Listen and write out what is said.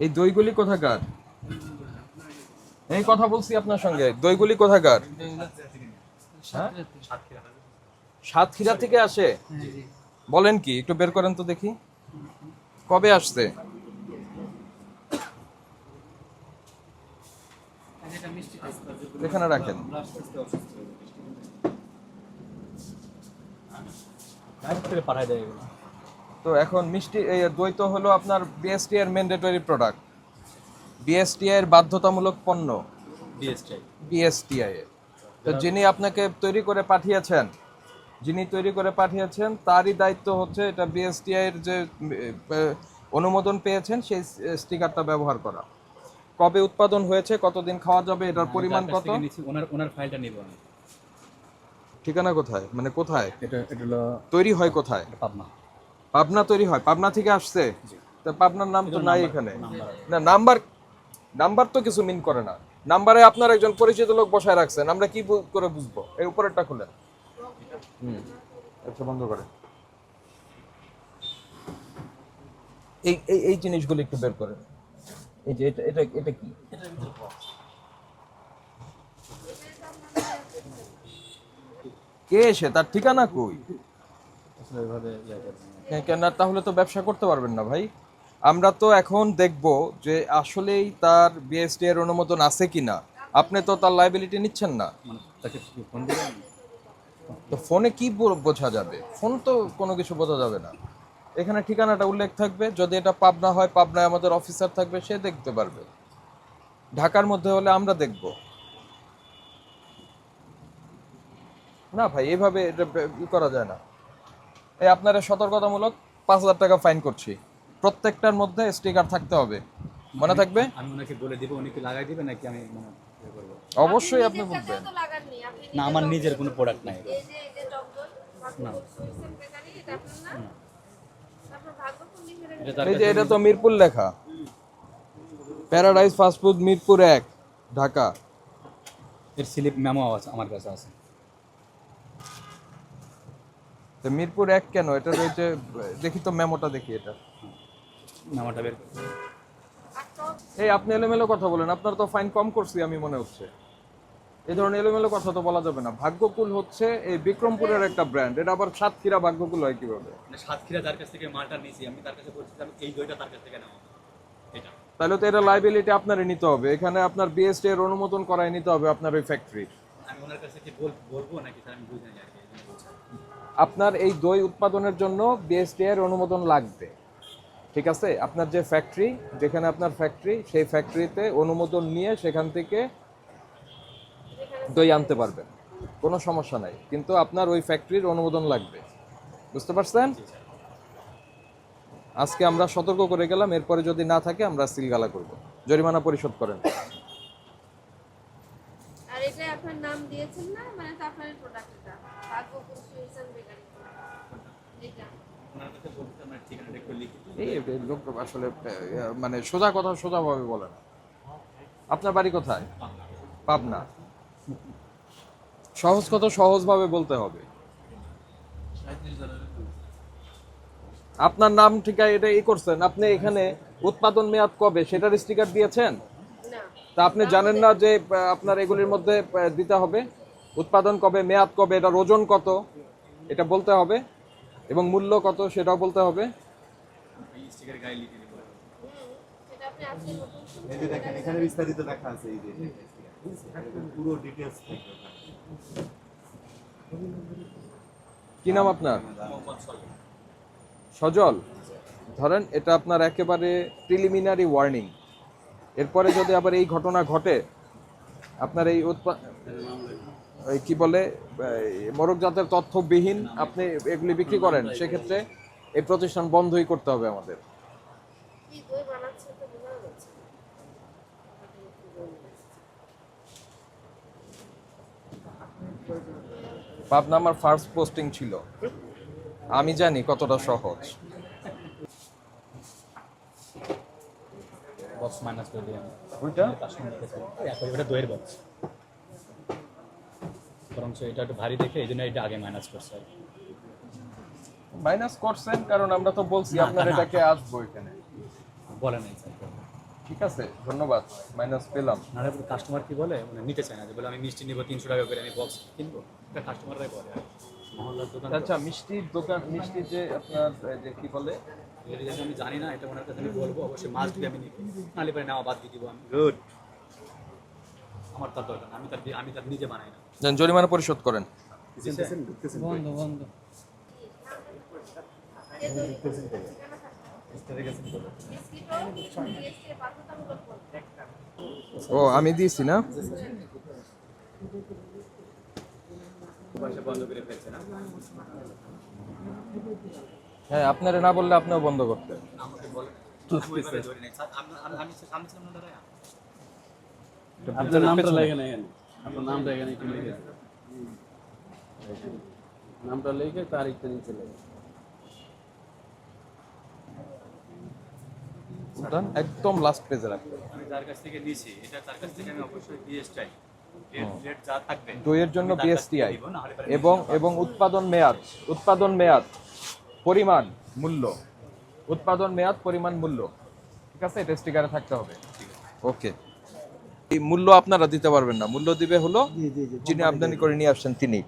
এই দইগুলি কোথাকার? এই কথা বলছি আপনার সঙ্গে, দইগুলি কোথাকার? হ্যাঁ? সাতক্ষীরা থেকে আসে? বলেন কি, একটু বের করেন তো দেখি, কবে আসছে? এখানে রাখেন। তো এখন মিষ্টি এই দই তো হলো আপনার বিএসটিআই এর ম্যান্ডেটরি প্রোডাক্ট, বিএসটিআই এর বাধ্যতামূলক পণ্য। বিএসটিআই এর তো যিনি আপনাকে তৈরি করে পাঠিয়েছেন, তারই দায়িত্ব হচ্ছে এটা বিএসটিআই এর যে অনুমোদন পেয়েছেন সেই স্টিকারটা ব্যবহার করা। কবে উৎপাদন হয়েছে, কতদিন খাওয়া যাবে, এটার পরিমাণ কত, ওনার ফাইলটা নিব আমি। ঠিকানা কোথায়, মানে কোথায় এটা হলো তৈরি হয়, কোথায়? পাবনা। পাবনা তৈরি হয়, পাবনা থেকে আসছে। তো পাবনার নাম তো নাই এখানে। না, নাম্বার তো কিছু মিন করে না। নাম্বারে আপনার একজন পরিচিত লোক বসায় রাখছেন, আমরা কি করে বুঝবো? এই উপরেরটা খুলেন। আচ্ছা, বন্ধ করে এই এই এই জিনিসগুলো একটু বের করেন। এই যে এটা এটা এটা কি? কে এসে, তার ঠিকানা কই? কেন, তাহলে তো ব্যবসা করতে পারবেন না ভাই। আমরা তো এখন দেখব যে আসলেই তার বিএসটি এর অনুমোদন আছে কিনা। আপনি তো তার লায়াবিলিটি নিচ্ছেন না। তাকে ফোন দিলাম। তো ফোনে কি বোঝা যাবে? ফোন তো কোনো কিছু বোঝা যাবে না। এখানে ঠিকানাটা উল্লেখ থাকবে, যদি এটা পাবনা হয় পাবনায় আমাদের অফিসার থাকবে, সে দেখতে পারবে। ঢাকার মধ্যে হলে আমরা দেখব না ভাই, এভাবে এটা করা যায় না। এই আপনারা সতর্কতামূলক 5,000 টাকা ফাইন করছি। প্রত্যেকটার মধ্যে স্টিকার থাকতে হবে, মনে থাকবে? আমি ওনাকে বলে দিব, উনি কি লাগাই দিবে নাকি আমি মানে ইয়ে করব? অবশ্যই আপনি বলবেন। না, আমার নিজের কোনো প্রোডাক্ট নাই। না, এই যে এটা তো মিরপুর লেখা, প্যারাডাইস ফাস্টফুড মিরপুর 1, ঢাকা। এর স্লিপ মেমো আছে আমার কাছে আছে। তো মিরপুর 1 কেন? এটা রয়েছে, দেখি তো মেমোটা, দেখি এটা। মেমোটা বের। এই আপনি এলোমেলো কথা বলেন, আপনার তো ফাইন কম করছি আমি মনে হচ্ছে। এই ধরনের এলোমেলো কথা তো বলা যাবে না। ভাগ্যকুল হচ্ছে এই বিক্রমপুরের একটা ব্র্যান্ড, এটা আবার সাতক্ষীরা ভাগ্যকুল হয় কিভাবে? মানে সাতক্ষীরা যার কাছ থেকে মালটা নিয়েছি, আমি তার কাছে বলছিলাম এই দইটা তার কাছ থেকে নেওয়া। এটা তাহলে তো এটা লাইবিলিটি আপনারই নিতে হবে, এখানে আপনার বিএসটি এর অনুমোদন করাই নিতে হবে আপনার ওই ফ্যাক্টরির। আমি ওনার কাছে কি বলবো নাকি স্যার, আমি বুঝে নিই আর কি। আপনার এই দই উৎপাদনের জন্য বিএসটি এর অনুমোদন লাগবে, ঠিক আছে? আপনার যে ফ্যাক্টরি, যেখানে আপনার ফ্যাক্টরি, সেই ফ্যাক্টরিতে অনুমোদন নিয়ে সেখান থেকে দই আনতে পারবেন, কোনো সমস্যা নাই, কিন্তু আপনার ওই ফ্যাক্টরির অনুমোদন লাগবে। বুঝতে পারছেন? আজকে আমরা সতর্ক করে গেলাম, এরপরে যদি না থাকে আমরা সিলগালা করব, জরিমানা পরিশোধ করেন। আর এটা আপনার নাম দিয়েছেন না, মানে তো আপনার প্রোডাক্ট এটা ভাগ্যকুল সুইটস বেকারি এটা ওনার কাছে বলছিলাম আমার ঠিকানাটা একটু লিখে দিন। এই লোক আসলে মানে সোজা কথা সোজাভাবে বলে না। আপনার বাড়ি কোথায়? পাবনা। সহজ কথা সহজভাবে বলতে হবে। আপনার নাম ঠিকায় এটা করছেন, আপনি এখানে উৎপাদন মেয়াদ কবে সেটার স্টিকার দিয়েছেন। না। তা আপনি জানেন না যে আপনার এগুলির মধ্যে দিতে হবে উৎপাদন কবে, মেয়াদ কবে, এটা ওজন কত এটা বলতে হবে, এবং মূল্য কত সেটাও বলতে হবে। এই স্টিকার গায়ে লিখে দিব। এটা আপনি আজকে নতুন শুনছেন? এই যে দেখেন এখানে বিস্তারিত লেখা আছে, এই যে পুরো ডিটেইলস থাকবে। কি নাম আপনার? মোহাম্মদ সজল। সজল। ধরেন এটা আপনার একেবারে প্রিলিমিনারি ওয়ার্নিং। এরপরে যদি আবার এই ঘটনা ঘটে, আপনার এই কি বলে মোড়কজাতের তথ্যবিহীন আপনি এগুলি বিক্রি করেন, সেক্ষেত্রে এই প্রতিষ্ঠান বন্ধই করতে হবে আমাদের। কি দই বানাচ্ছে তো বোঝা যাচ্ছে না। পাবনা আমার ফার্স্ট পোস্টিং ছিল, আমি জানি কতটা সহজ। বক্স মাইনাস করে দিলাম। ওইটা কাস্টমার কাছে এটা দইয়ের বক্স, বরং এটা একটু ভারী দেখে এই জন্য এটা আগে মাইনাস করছে আর কি। মাইনাস করছেন কারণ আমরা তো বলছি না, আপনার না। এটাকে আসবো এখানে। বলে নাই স্যার। ঠিক আছে, ধন্যবাদ, মাইনাস পেলাম। নাহলে কাস্টমার কি বলে মানে নিতে চায় না, যে বলে আমি মিষ্টি নিব 300 টাকা করে, আমি বক্স কিনবো, এটা কাস্টমাররাই বলে আর কি। মহল্লার দোকান তো। আচ্ছা, মিষ্টির দোকান, মিষ্টি যে আপনার যে কি বলে, এটা যদি আমি জানি না, এটা ওনার কাছে আমি বলবো, অবশ্যই মাছ দিয়ে আমি নিব, নাহলে পরে নেওয়া বাদ দিয়ে দিব আমি। গুড, আমার তার দরকার না, আমি তার নিজে বানাই না। দেন জরিমানা পরিশোধ করেন। বন্ধ বন্ধ। ও আমি দিয়েছি না? বাসা বন্ধ করে ফেলছে না, হ্যাঁ, আপনারা না বললে আপনিও বন্ধ করতে। আমাকে বলে আমি ওইভাবে ধরি নাই। স্যার, আমি ছিলাম না দাঁড়ায়। আপনার নামটা লেখেন এখানে, আপনার নামটা এখানে একটু লিখে দিন। নামটা লিখে তারিখটা নিচে লেখেন। একদম লাস্ট পেজে রাখবেন। আমি যার কাছ থেকে নিয়েছি, এটা তার কাছ থেকে আমি অবশ্যই বিএস চাই, রেট যা থাকবে দইয়ের জন্য আমি তার কাছ থেকে বিএসটিআই নিবো, নাহলে পরে এবং উৎপাদন মেয়াদ, পরিমাণ, মূল্য, উৎপাদন মেয়াদ, পরিমাণ, মূল্য, ঠিক আছে, এটা স্টিকারে থাকতে হবে। ওকে, এই মূল্য আপনারা দিতে পারবেন না, মূল্য দিবে হলো যিনি আমদানি করে নিয়ে আসছেন তিনি।